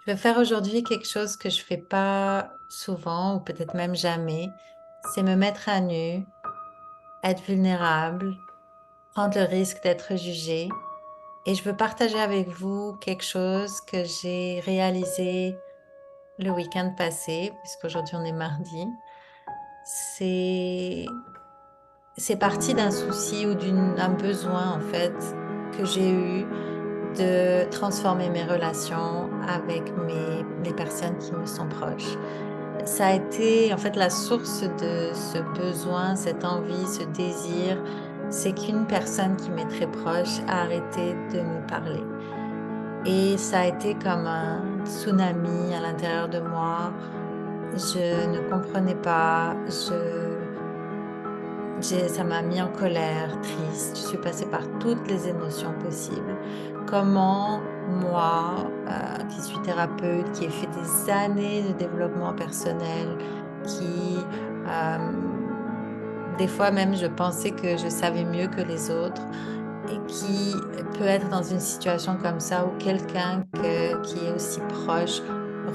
Je vais faire aujourd'hui quelque chose que je fais pas souvent ou peut-être même jamais. C'est me mettre à nu, être vulnérable, prendre le risque d'être jugée. Et je veux partager avec vous quelque chose que j'ai réalisé le week-end passé, puisqu'aujourd'hui on est mardi. C'est c'est parti d'un souci ou d'un besoin en fait que j'ai eu de transformer mes relations avec les personnes qui me sont proches. Ça a été en fait la source de ce besoin, cette envie, ce désir, c'est qu'une personne qui m'est très proche a arrêté de me parler. Et ça a été comme un tsunami à l'intérieur de moi. Je ne comprenais pas, ça m'a mis en colère, triste. Je suis passée par toutes les émotions possibles. Comment moi, qui suis thérapeute, qui ai fait des années de développement personnel, qui, des fois même, je pensais que je savais mieux que les autres et qui peut être dans une situation comme ça où quelqu'un qui est aussi proche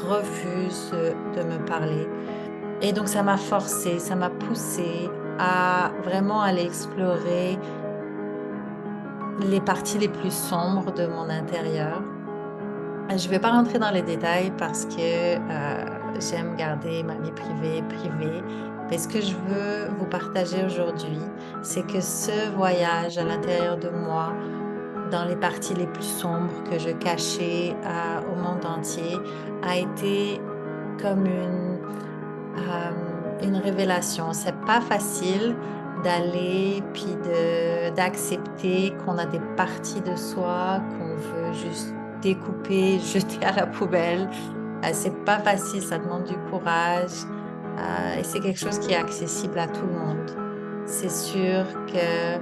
refuse de me parler. Et donc ça m'a forcée, ça m'a poussée à vraiment aller explorer les parties les plus sombres de mon intérieur. Je ne vais pas rentrer dans les détails parce que j'aime garder ma vie privée privée. Mais ce que je veux vous partager aujourd'hui, c'est que ce voyage à l'intérieur de moi, dans les parties les plus sombres que je cachais au monde entier, a été comme une révélation. C'est pas facile d'aller puis d'accepter qu'on a des parties de soi qu'on veut juste découper, jeter à la poubelle. C'est pas facile, ça demande du courage, et c'est quelque chose qui est accessible à tout le monde. C'est sûr que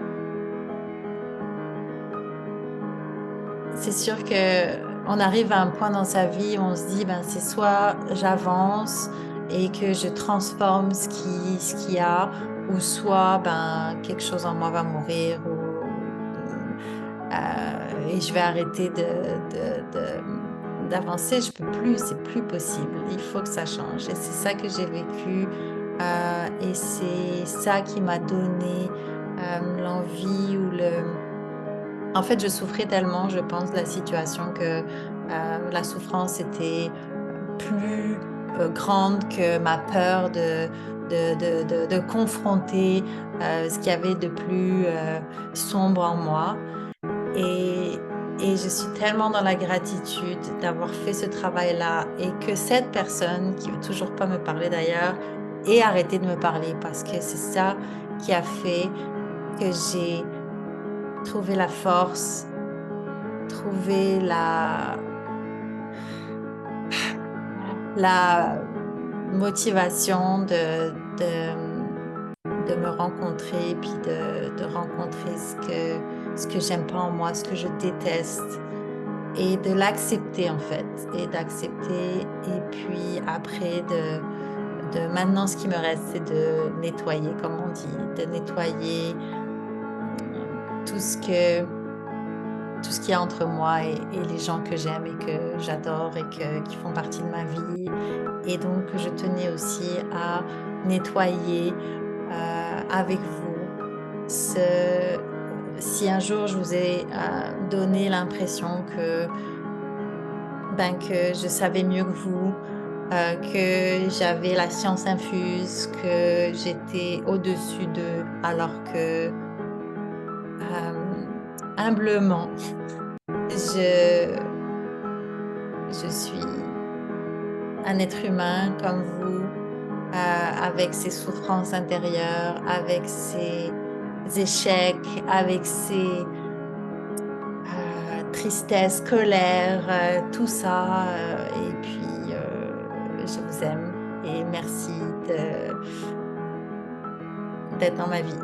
c'est sûr que on arrive à un point dans sa vie où on se dit: «Ben, c'est soit j'avance et que je transforme ce qu'il y a ou soit, ben, quelque chose en moi va mourir et je vais arrêter d'avancer. Je peux plus, c'est plus possible. Il faut que ça change» et c'est ça que j'ai vécu, et c'est ça qui m'a donné, l'envie ou le en fait, je souffrais tellement, je pense, de la situation que, la souffrance était, plus, grande que ma peur de confronter, ce qu'il y avait de plus, sombre en moi et je suis tellement dans la gratitude d'avoir fait ce travail-là et que cette personne, qui veut toujours pas me parler d'ailleurs, ait arrêté de me parler parce que c'est ça qui a fait que j'ai trouvé la force, trouver la motivation de me rencontrer, puis de rencontrer ce que j'aime pas en moi, ce que je déteste et de l'accepter en fait et d'accepter et puis après de maintenant ce qui me reste, c'est de nettoyer comme on dit, de nettoyer, tout ce que tout ce qu'il y a entre moi et les gens que j'aime et que j'adore et qui font partie de ma vie. Et donc, je tenais aussi à nettoyer avec vous si un jour je vous ai donné l'impression que je savais mieux que vous, que j'avais la science infuse, que j'étais au-dessus d'eux, alors que humblement, je Je suis un être humain comme vous, avec ses souffrances intérieures, avec ses échecs, avec ses tristesses, colères, tout ça. Et puis, je vous aime et merci d'être dans ma vie.